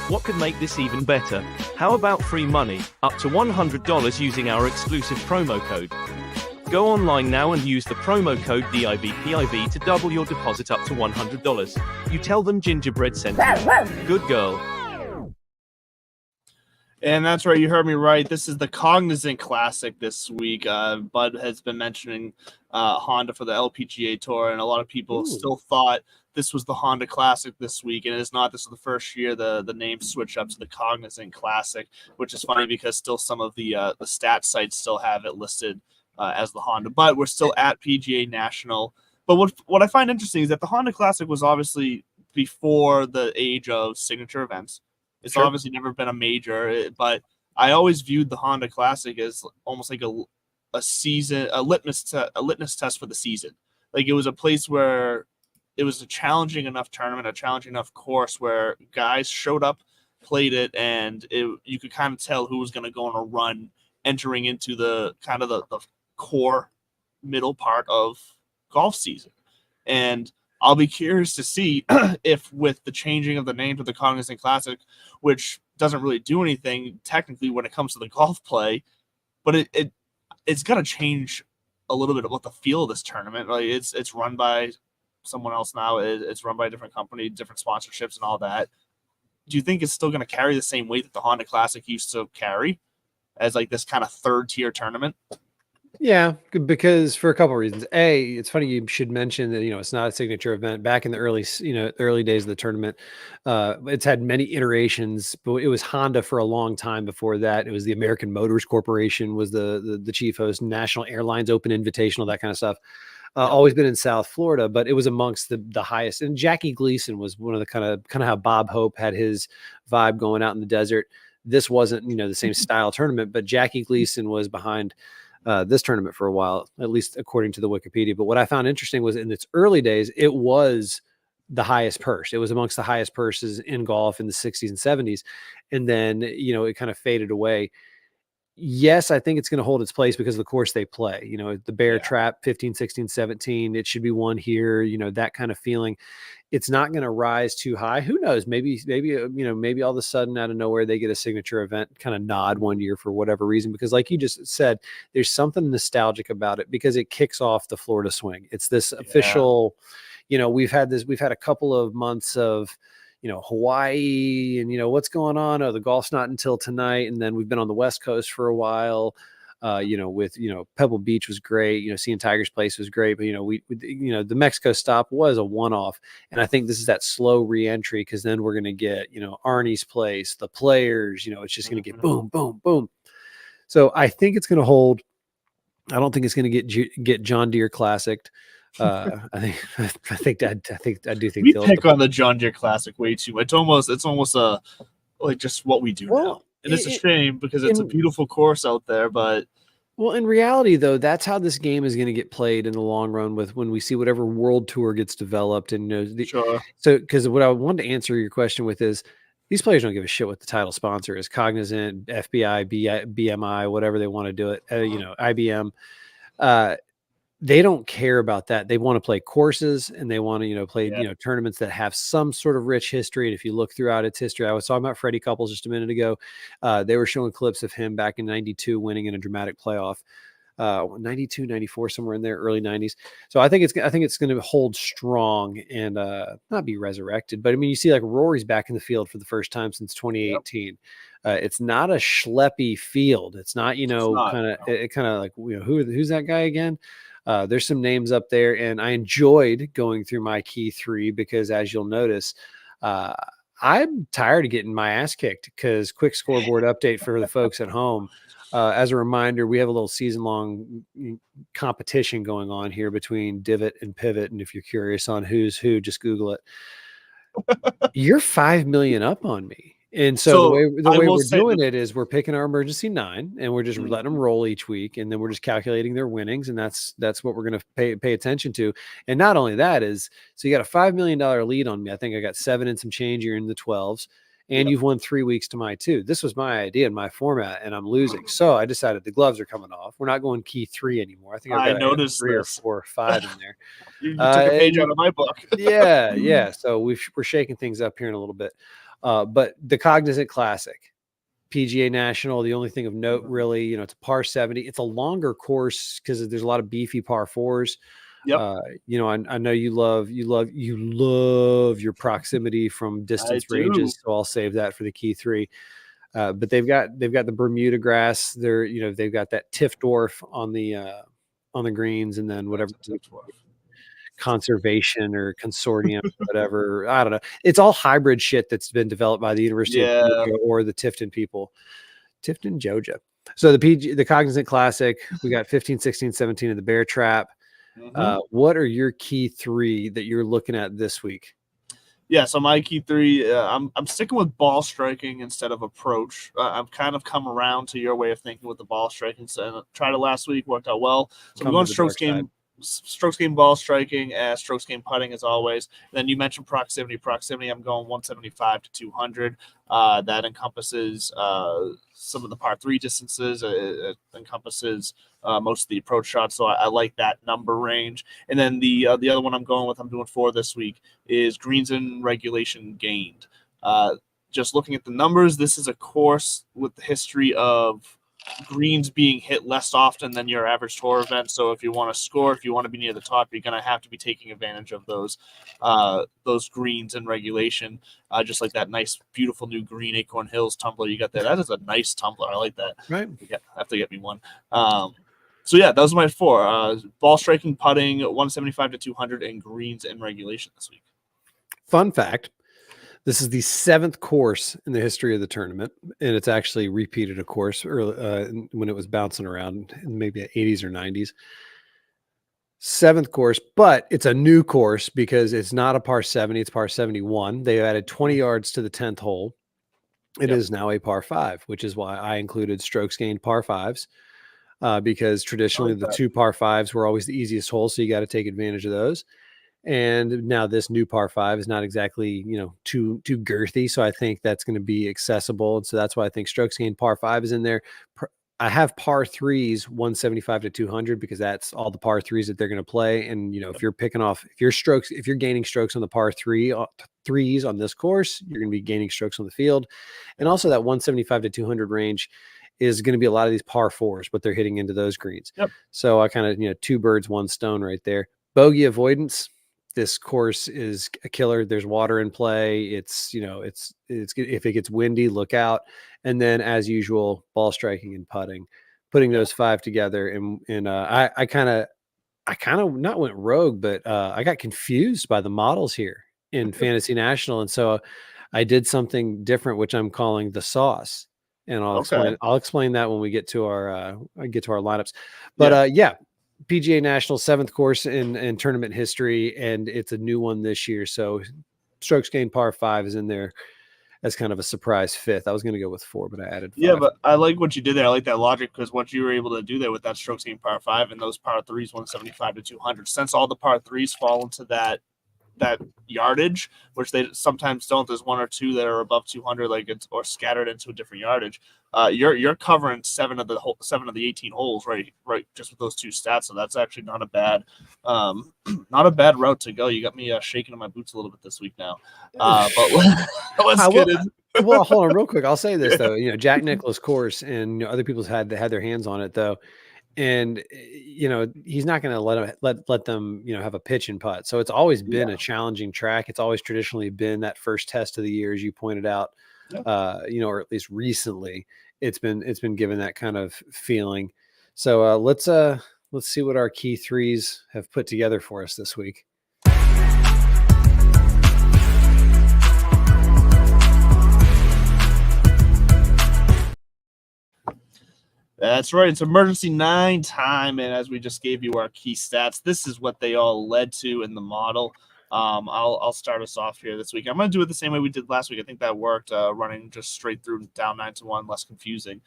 What could make this even better? How about free money, up to $100 using our exclusive promo code? Go online now and use the promo code DIVPIV to double your deposit up to $100. You tell them Gingerbread sent you. Good girl. And that's right, you heard me right. This is the Cognizant Classic this week. Bud has been mentioning Honda for the LPGA Tour, and a lot of people still thought this was the Honda Classic this week, and it is not. This is the first year the name switched up to the Cognizant Classic, which is funny because still some of the stat sites still have it listed as the Honda, but we're still at PGA National. But what I find interesting is that the Honda Classic was obviously before the age of signature events. It's obviously never been a major, but I always viewed the Honda Classic as almost like a season, a litmus test for the season. Like it was a place where it was a challenging enough tournament, a challenging enough course where guys showed up, played it, and you could kind of tell who was going to go on a run entering into the kind of the core middle part of golf season. And I'll be curious to see if with the changing of the name to the Cognizant Classic, which doesn't really do anything technically when it comes to the golf play, but it's going to change a little bit about the feel of this tournament. Like it's run by someone else now. It's run by a different company, different sponsorships and all that. Do you think it's still going to carry the same weight that the Honda Classic used to carry as like this kind of third tier tournament? Yeah, because for a couple of reasons. A, it's funny you should mention that it's not a signature event. Back in the early days of the tournament, it's had many iterations, but it was Honda for a long time before that. It was the American Motors Corporation was the chief host, National Airlines Open Invitational, that kind of stuff. Yep. Always been in South Florida, but it was amongst the highest. And Jackie Gleason was one of the kind of how Bob Hope had his vibe going out in the desert. This wasn't the same style tournament, but Jackie Gleason was behind this tournament for a while, at least according to the Wikipedia. But what I found interesting was in its early days, it was the highest purse. It was amongst the highest purses in golf in the 60s and 70s. And then, it kind of faded away. Yes, I think it's going to hold its place because of the course they play. The Bear Trap 15, 16, 17, it should be one here, that kind of feeling. It's not going to rise too high. Who knows? Maybe maybe all of a sudden out of nowhere they get a signature event kind of nod one year for whatever reason. Because like you just said, there's something nostalgic about it because it kicks off the Florida swing. It's this official. We've had a couple of months of Hawaii and what's going on. Oh, the golf's not until tonight, and then we've been on the West Coast for a while. With Pebble Beach was great. Seeing Tiger's Place was great, but we the Mexico stop was a one-off, and I think this is that slow re-entry because then we're gonna get Arnie's Place, the Players. It's just gonna get boom, boom, boom. So I think it's gonna hold. I don't think it's gonna get John Deere Classic. I do think We pick on the John Deere Classic way too much. It's almost like just what we do now. And it's a shame because it's a beautiful course out there, but in reality, though, that's how this game is going to get played in the long run with when we see whatever world tour gets developed. And sure. So, because what I wanted to answer your question with is these players don't give a shit what the title sponsor is. Cognizant, FBI, BMI, whatever they want to do it, IBM. They don't care about that. They want to play courses and they want to, play, tournaments that have some sort of rich history. And if you look throughout its history, I was talking about Freddie Couples just a minute ago. They were showing clips of him back in 92 winning in a dramatic playoff, 92, 94, somewhere in there, early 90s. So I think it's going to hold strong and not be resurrected. But I mean, you see like Rory's back in the field for the first time since 2018. Yep. It's not a schleppy field. It's not, kind of like, who's that guy again? There's some names up there, and I enjoyed going through my key three because, as you'll notice, I'm tired of getting my ass kicked because quick scoreboard update for the folks at home. As a reminder, we have a little season-long competition going on here between Divot and Pivot, and if you're curious on who's who, just Google it. You're 5 million up on me. And so the way we're doing it is we're picking our emergency 9 and we're just letting them roll each week. And then we're just calculating their winnings. And that's what we're going to pay attention to. And not only that is, so you got a $5 million lead on me. I think I got 7 and some change. You're in the 12s and you've won 3 weeks to my 2. This was my idea and my format and I'm losing. So I decided the gloves are coming off. We're not going key 3 anymore. I think I noticed 3 or 4 or 5 in there. You took a page out of my book. Yeah. So we're shaking things up here in a little bit. But the Cognizant Classic, PGA National, the only thing of note, really, it's a par 70. It's a longer course because there's a lot of beefy par 4s. Yep. I know you love your proximity from distance ranges, so I'll save that for the key 3. But they've got the Bermuda grass. They've got that Tiftdorf on the greens, and then whatever. Conservation or consortium, whatever. I don't know. It's all hybrid shit that's been developed by the University of Georgia or the Tifton people. Tifton, Georgia. So the Cognizant Classic, we got 15, 16, 17 in the Bear Trap. What are your key 3 that you're looking at this week? Yeah, so my key 3, I'm sticking with ball striking instead of approach. I've kind of come around to your way of thinking with the ball striking. So I tried it last week, worked out well. So I'm going strokes game ball striking, strokes game putting as always. And then you mentioned proximity. I'm going 175 to 200. That encompasses some of the par 3 distances. It encompasses most of the approach shots. So I like that number range. And then the other one I'm doing 4 this week is greens in regulation gained. Just looking at the numbers, this is a course with the history of greens being hit less often than your average tour event. So if you want to score, if you want to be near the top, you're going to have to be taking advantage of those greens in regulation. Just like that nice, beautiful new green Acorn Hills tumbler you got there. That is a nice tumbler. I like that. Right. You have to get me one. So yeah, those are my 4. Ball striking, putting, 175 to 200, and greens in regulation this week. Fun fact. This is the 7th course in the history of the tournament, and it's actually repeated a course early, when it was bouncing around in maybe the 80s or 90s. 7th course, but it's a new course because it's not a par 70, it's par 71. They added 20 yards to the 10th hole. It is now a par 5, which is why I included strokes gained par 5s, because traditionally the 2 par 5s were always the easiest hole, so you got to take advantage of those. And now this new par 5 is not exactly, too girthy. So I think that's going to be accessible. And so that's why I think strokes gained par 5 is in there. I have par 3s, 175 to 200, because that's all the par 3s that they're going to play. And, if you're if you're gaining strokes on the par 3s on this course, you're going to be gaining strokes on the field. And also that 175 to 200 range is going to be a lot of these par 4s, but they're hitting into those greens. Yep. So I kind of, 2 birds, 1 stone right there. Bogey avoidance. This course is a killer. There's water in play. It's if it gets windy, look out. And then, as usual, ball striking and putting those 5 together. And I kind of not went rogue, but I got confused by the models here in Fantasy National, and so I did something different, which I'm calling the sauce. And I'll explain that when we get to our lineups. But PGA National 7th course in tournament history, and it's a new one this year. So strokes gained par 5 is in there as kind of a surprise 5th. I was going to go with 4, but I added 5. Yeah, but I like what you did there. I like that logic, because what you were able to do there with that strokes gained par 5 and those par 3s, 175 to 200, since all the par 3s fall into that yardage, which they sometimes don't. There's 1 or 2 that are above 200, or scattered into a different yardage. You're covering 7 of the 18 holes, right, just with those 2 stats. So that's actually not a bad route to go. You got me shaking in my boots a little bit this week now. But let's get in. Well, hold on real quick. I'll say this though. Jack Nicklaus course, and other people's had their hands on it though. And he's not going to let them have a pitch and putt. So it's always been a challenging track. It's always traditionally been that first test of the year, as you pointed out. Or at least recently, it's been given that kind of feeling. So let's see what our key 3s have put together for us this week. That's right. It's emergency 9 time, and as we just gave you our key stats, this is what they all led to in the model. I'll start us off here this week. I'm going to do it the same way we did last week. I think that worked, running just straight through down 9-1, less confusing.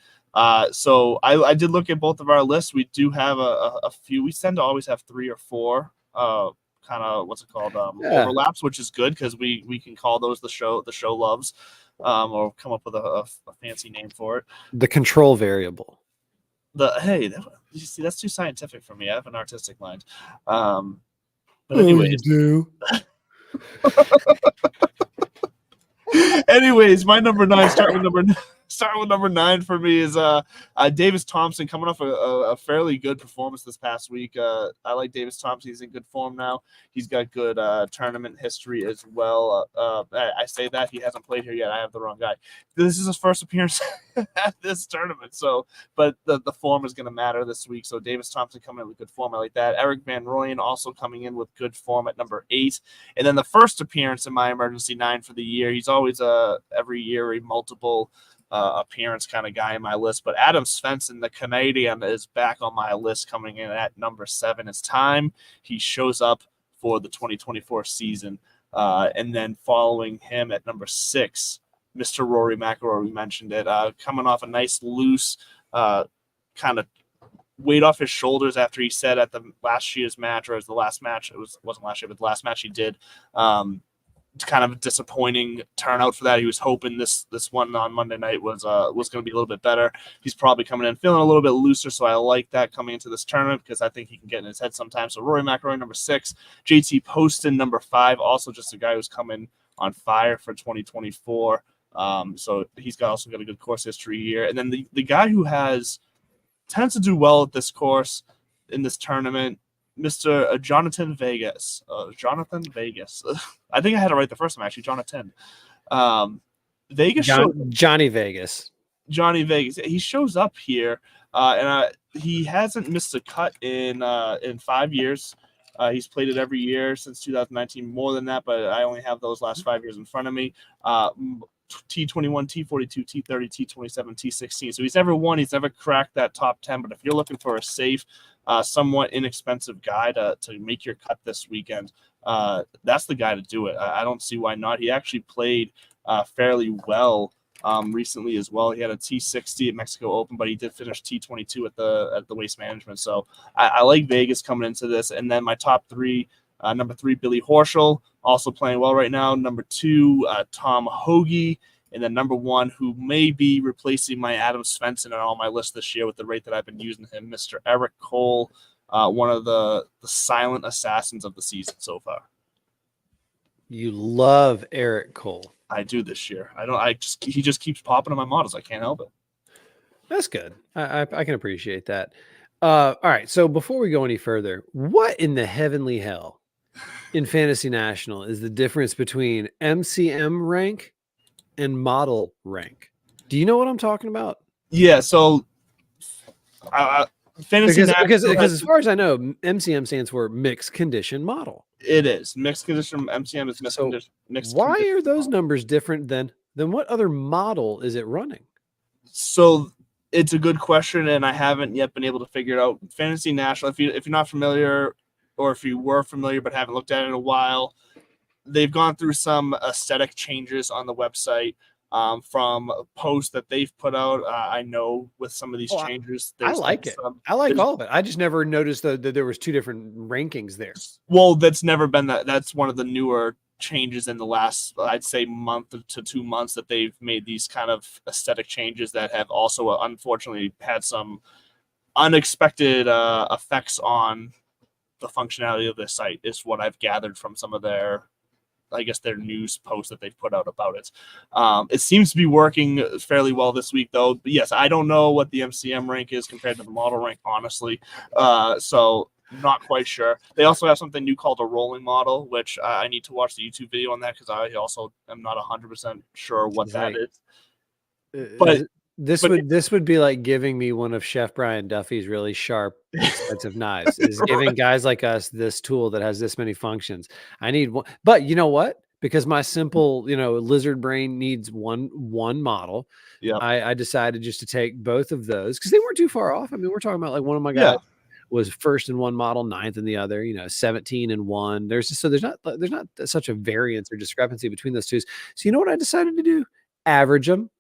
So I did look at both of our lists. We do have a few. We tend to always have 3 or 4 kind of overlaps, which is good because we can call those the show loves, or come up with a fancy name for it. The control variable. You see, that's too scientific for me. I have an artistic mind. But anyways, anyways, my number 9. Start with number 9 for me is Davis Thompson, coming off a fairly good performance this past week. I like Davis Thompson. He's in good form now. He's got good tournament history as well. I say that he hasn't played here yet. I have the wrong guy. This is his first appearance at this tournament. But the form is going to matter this week. So Davis Thompson coming in with good form. I like that. Eric Van Rooyen also coming in with good form at number 8. And then the first appearance in my emergency 9 for the year. He's always every year a multiple appearance kind of guy in my list, but Adam Svensson, the Canadian, is back on my list, coming in at number 7. It's time he shows up for the 2024 season. And then following him at number 6, Mr. Rory McIlroy, we mentioned it, coming off a nice loose kind of weight off his shoulders after he said at the last year's match, or as the last match, wasn't last year, but the last match he did, kind of a disappointing turnout for that. He was hoping this one on Monday night was going to be a little bit better. He's probably coming in feeling a little bit looser, so I like that coming into this tournament because I think he can get in his head sometimes. So Rory McIlroy, number 6. JT Poston, number 5, also just a guy who's coming on fire for 2024. So he's also got a good course history here. And then the guy who tends to do well at this course in this tournament, Mr. Jonathan Vegas. Jonathan Vegas. I think I had it right the first time, actually. Jonathan. Vegas. Johnny Vegas. Johnny Vegas. He shows up here He hasn't missed a cut in 5 years. He's played it every year since 2019, more than that, but I only have those last 5 years in front of me. T21, T42, T30, T27, T16. So he's never won. He's never cracked that top 10. But if you're looking for a safe, somewhat inexpensive guy to make your cut this weekend, that's the guy to do it. I don't see why not. He actually played fairly well recently as well. He had a T60 at Mexico Open, but he did finish T22 at the Waste Management. So I like Vegas coming into this. And then my top three, number 3, Billy Horschel, also playing well right now. Number 2, Tom Hoagie. And then number 1, who may be replacing my Adam Svensson on my list this year with the rate that I've been using him, Mr. Eric Cole, one of the silent assassins of the season so far. You love Eric Cole. I do this year. He just keeps popping in my models. I can't help it. That's good. I can appreciate that. All right. So before we go any further, what in the heavenly hell in Fantasy National is the difference between MCM rank and model rank? Do you know what I'm talking about? Yeah. So Fantasy National, because as far as I know, MCM stands for mixed condition model. It is mixed condition. MCM is mixed condition. Why are those numbers different than what other model is it running? So it's a good question, and I haven't yet been able to figure it out. Fantasy National, if you're not familiar, or if you were familiar but haven't looked at it in a while, they've gone through some aesthetic changes on the website from posts that they've put out. I know with some of these changes, I like it. I like all of it. I just never noticed that there was 2 different rankings there. Well, that's never been that. That's one of the newer changes in the last, I'd say, month to 2 months that they've made these kind of aesthetic changes that have also unfortunately had some unexpected effects on the functionality of this site, is what I've gathered from some of their news posts that they've put out about it. It seems to be working fairly well this week, though. But yes, I don't know what the MCM rank is compared to the model rank, honestly. So not quite sure. They also have something new called a rolling model, which I need to watch the YouTube video on that because I also am not 100% sure what that is. But this would be like giving me one of Chef Brian Duffy's really sharp, expensive knives. Is giving guys like us this tool that has this many functions. I need one, but you know what? Because my simple, lizard brain needs one model. Yeah, I decided just to take both of those because they weren't too far off. I mean, we're talking about like one of my guys was first in one model, 9th in the other. 17 in one. There's not such a variance or discrepancy between those two. So you know what I decided to do? Average them.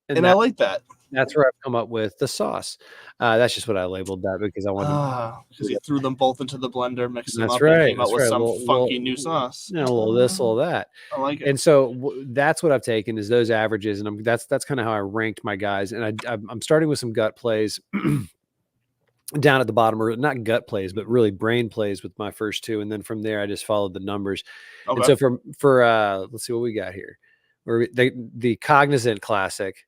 And I like that. That's where I've come up with the sauce. That's just what I labeled that because I wanted because you threw them both into the blender, mixed them that's up, right. and came out That's with right. some funky new sauce. A little this, a little that. I like it. And so that's what I've taken is those averages, and that's kind of how I ranked my guys. And I'm starting with some gut plays down at the bottom, or not gut plays, but really brain plays with my first 2, and then from there I just followed the numbers. Okay. And so for let's see what we got here. Or the Cognizant Classic.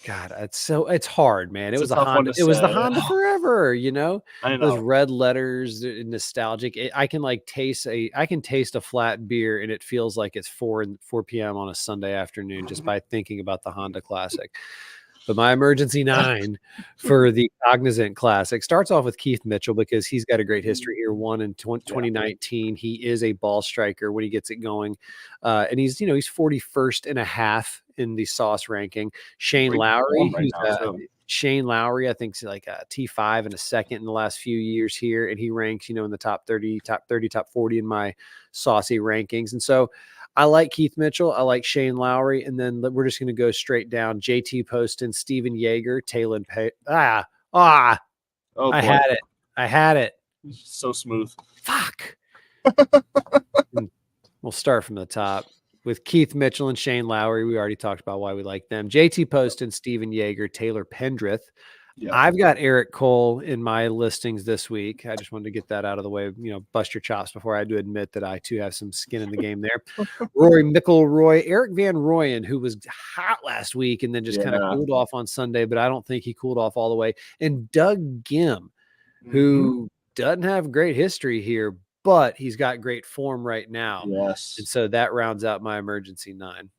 God, it's hard, man. It was the Honda. It was the Honda forever, I know. Those red letters, nostalgic. I can taste a flat beer, and it feels like it's 4 p.m. on a Sunday afternoon just by thinking about the Honda Classic. But my emergency 9 for the Cognizant Classic starts off with Keith Mitchell because he's got a great history here. Won in 2019. He is a ball striker when he gets it going. And he's 41st and a half in the sauce ranking. Shane Lowry, Shane Lowry, I think, is like a T5 and a 2nd in the last few years here. And he ranks, in the top 30, top 40 in my saucy rankings. And so I like Keith Mitchell. I like Shane Lowry. And then we're just going to go straight down. JT Poston, Steven Yeager, Talon Pay. I had it. So smooth. Fuck. We'll start from the top with Keith Mitchell and Shane Lowry. We already talked about why we like them. JT Poston, Steven Yeager, Taylor Pendrith. Yep. I've got Eric Cole in my listings this week. I just wanted to get that out of the way, bust your chops before I had to admit that I too have some skin in the game there. Rory McIlroy, Eric Van Rooyen, who was hot last week and then just kind of cooled off on Sunday, but I don't think he cooled off all the way. And Doug Gim, who doesn't have great history here, but he's got great form right now. Yes. And so that rounds out my emergency 9.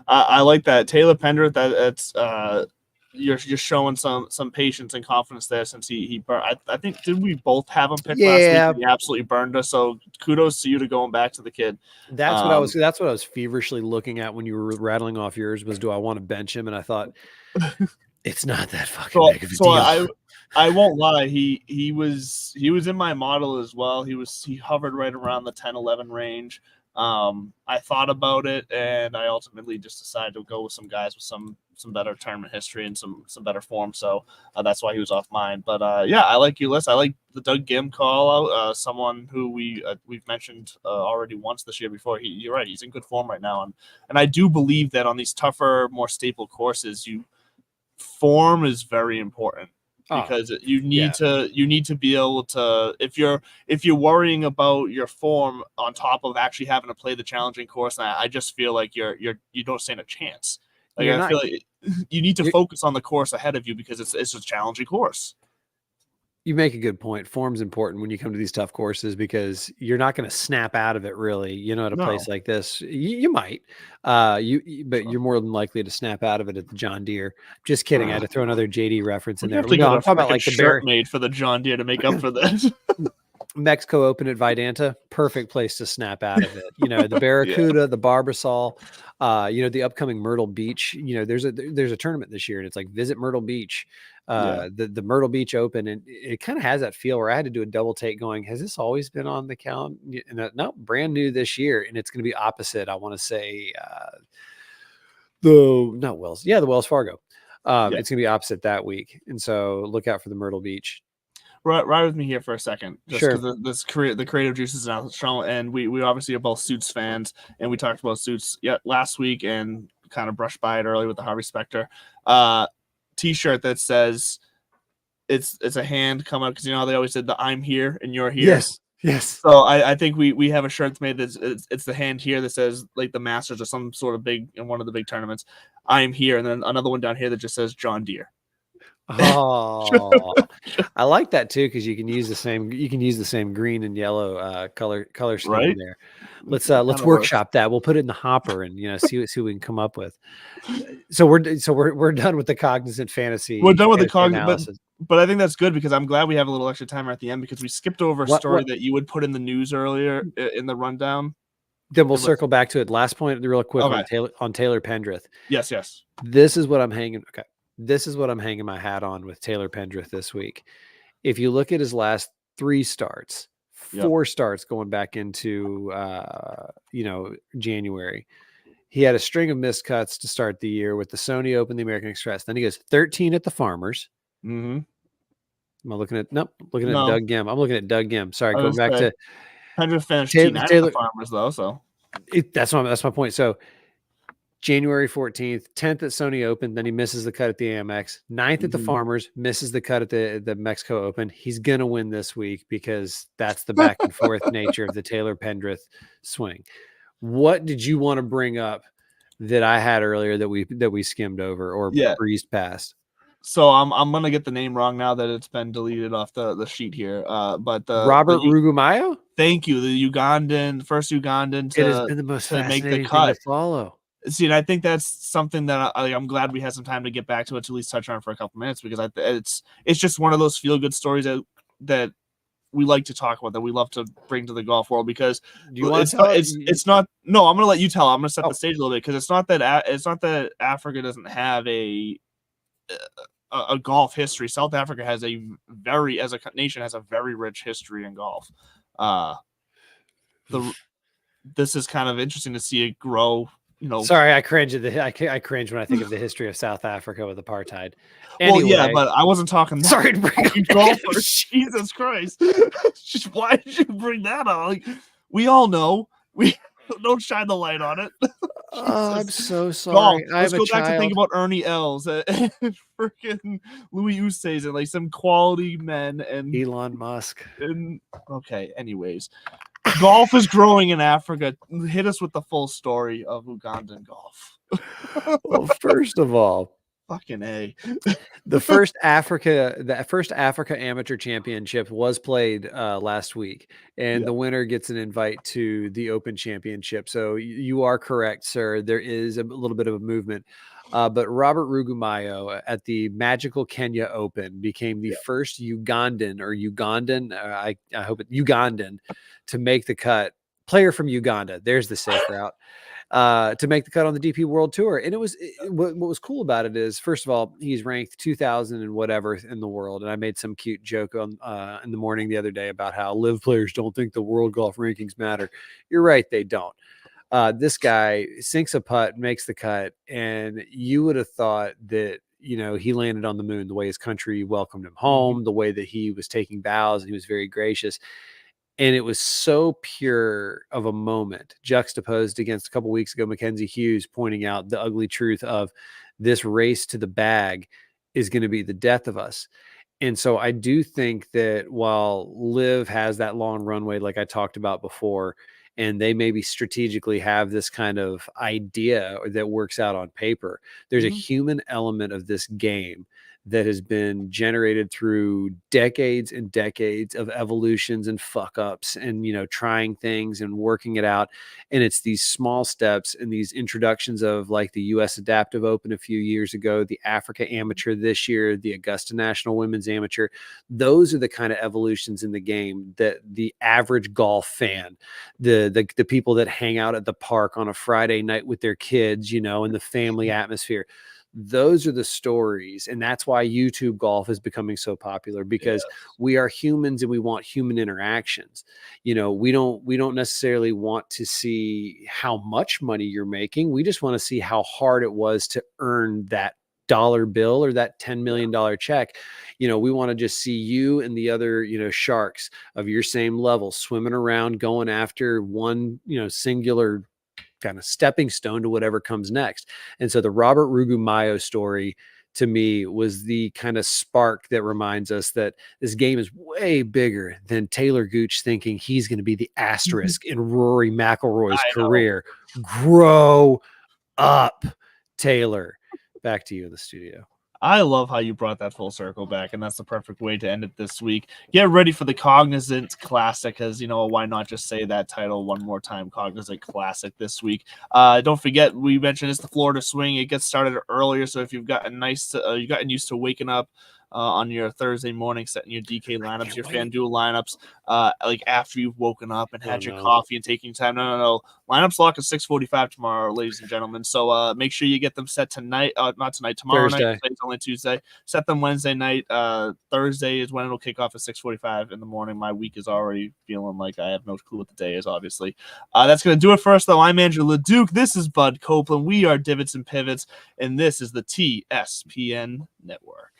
I like that. Taylor Pendrith, that's you're showing some patience and confidence there since he burned. I think did we both have him picked last Yeah. week? And he absolutely burned us. So kudos to you to going back to the kid. That's what I was feverishly looking at when you were rattling off yours was, do I want to bench him? And I thought it's not that fucking big of a deal. I won't lie. He was in my model as well. He hovered right around the 10-11 range. I thought about it, and I ultimately just decided to go with some guys with some better tournament history and some better form. So that's why he was off mine. But yeah, I like your list. I like the Doug Gim call out. Someone who we've mentioned already once this year before. You're right. He's in good form right now, and I do believe that on these tougher, more staple courses, form is very important. Because you need to be able to, if you're worrying about your form on top of actually having to play the challenging course, I just feel like you don't stand a chance. Like I feel like you need to focus on the course ahead of you because it's a challenging course. You make a good point. Form's important when you come to these tough courses because you're not going to snap out of it really. At a place like this, you might, but you're more than likely to snap out of it at the John Deere. Just kidding. I had to throw another JD reference in there. I'm talking about like the shirt made for the John Deere to make up for this. Mexico Open at Vidanta, perfect place to snap out of it. The Barracuda, the Barbasol, the upcoming Myrtle Beach. There's a tournament this year, and it's like Visit Myrtle Beach. The Myrtle Beach Open, and it kind of has that feel where I had to do a double take going, has this always been on the calendar? No, brand new this year, and it's going to be opposite. I want to say the Wells Fargo. It's going to be opposite that week, and so look out for the Myrtle Beach. Ride with me here for a second, just sure. Because the creative juices now strong, and we obviously are both Suits fans, and we talked about Suits last week and kind of brushed by it early with the Harvey Specter T-shirt that says it's a hand come up because how they always said the I'm here and you're here. Yes. So I think we have a shirt that's made it's the hand here that says like the Masters or some sort of big in one of the big tournaments. I'm here, and then another one down here that just says John Deere. Oh, I like that too because you can use the same green and yellow color scheme right there. Let's workshop that. We'll put it in the hopper and see what we can come up with. So we're done with the Cognizant fantasy. We're done with the Cognizant, but I think that's good because I'm glad we have a little extra timer at the end because we skipped over a story that you would put in the news earlier in the rundown. Then we'll circle back to it. Last point, real quick on Taylor Pendrith. Yes. This is what I'm hanging. Okay. This is what I'm hanging my hat on with Taylor Pendrith this week. If you look at his last 3 starts, 4 starts going back into, January, he had a string of missed cuts to start the year with the Sony Open, the American Express. Then he goes 13 at the Farmers. Mm-hmm. Am I looking at Doug Gim? I'm looking at Doug Gim. Sorry, going back to Pendrith finished Taylor at the Farmers though. So that's my point. So January 14th, 10th at Sony Open, then he misses the cut at the Amex. 9th at the Farmers, misses the cut at the Mexico Open. He's going to win this week because that's the back and forth nature of the Taylor Pendrith swing. What did you want to bring up that I had earlier that we skimmed over or breezed past? So I'm going to get the name wrong now that it's been deleted off the sheet here. But Robert Rugumayo? Thank you. The first Ugandan it has been the most fascinating make the cut. Thing to follow. See, and I think that's something that I'm glad we had some time to get back to it to at least touch on for a couple minutes because it's just one of those feel good stories that we like to talk about, that we love to bring to the golf world because it's not. No, I'm going to let you tell. I'm going to set the stage a little bit because it's not that Africa doesn't have a golf history. South Africa has as a nation has a very rich history in golf. This is kind of interesting to see it grow. Sorry, I cringe I cringe when I think of the history of South Africa with apartheid. Anyway, well, yeah, but I wasn't talking. Sorry to bring up golfers. Jesus Christ! Why did you bring that up? Like, we all know. We don't shine the light on it. I'm so sorry. Let's go back to think about Ernie Els and freaking Louis Oosthuizen and like some quality men and Elon Musk. And okay, anyways. Golf is growing in Africa. Hit us with the full story of Ugandan golf. Well, first of all, fucking A. The first Africa Amateur Championship was played last week, and the winner gets an invite to the Open Championship. So you are correct, sir. There is a little bit of a movement. But Robert Rugumayo at the Magical Kenya Open became the first Ugandan I hope Ugandan to make the cut. Player from Uganda. There's the safe route. To make the cut on the DP World Tour. And what was cool about it is, first of all, he's ranked 2000 and whatever in the world. And I made some cute joke on in the morning the other day about how live players don't think the world golf rankings matter. You're right, they don't. This guy sinks a putt, makes the cut, and you would have thought that, he landed on the moon, the way his country welcomed him home, the way that he was taking bows, and he was very gracious. And it was so pure of a moment, juxtaposed against a couple weeks ago, Mackenzie Hughes pointing out the ugly truth of this race to the bag is going to be the death of us. And so I do think that while Liv has that long runway, like I talked about before, and they maybe strategically have this kind of idea that works out on paper, there's a human element of this game that has been generated through decades and decades of evolutions and fuck ups and, trying things and working it out. And it's these small steps and these introductions of like the US Adaptive Open a few years ago, the Africa Amateur this year, the Augusta National Women's Amateur. Those are the kind of evolutions in the game that the average golf fan, the people that hang out at the park on a Friday night with their kids, in the family atmosphere, those are the stories. And that's why YouTube golf is becoming so popular, because we are humans and we want human interactions. We don't necessarily want to see how much money you're making. We just want to see how hard it was to earn that dollar bill or that $10 million check. We want to just see you and the other, sharks of your same level swimming around, going after one, singular kind of stepping stone to whatever comes next. And so the Robert Rugumayo story to me was the kind of spark that reminds us that this game is way bigger than Taylor Gooch thinking he's going to be the asterisk in Rory McIlroy's career. Grow up, Taylor. Back to you in the studio. I love how you brought that full circle back, and that's the perfect way to end it this week. Get ready for the Cognizant Classic, because, why not just say that title one more time, Cognizant Classic this week. Don't forget, we mentioned it's the Florida Swing. It gets started earlier, so if you've gotten used to waking up on your Thursday morning, setting your DK lineups, your FanDuel lineups, like after you've woken up and had your coffee and taking time. No. Lineups lock at 6:45 tomorrow, ladies and gentlemen. So make sure you get them set tonight. Not tonight, tomorrow night. It's only Tuesday. Set them Wednesday night. Thursday is when it'll kick off at 6:45 in the morning. My week is already feeling like I have no clue what the day is, obviously. That's going to do it for us, though. I'm Andrew LeDuc. This is Bud Copeland. We are Divots and Pivots, and this is the TSPN Network.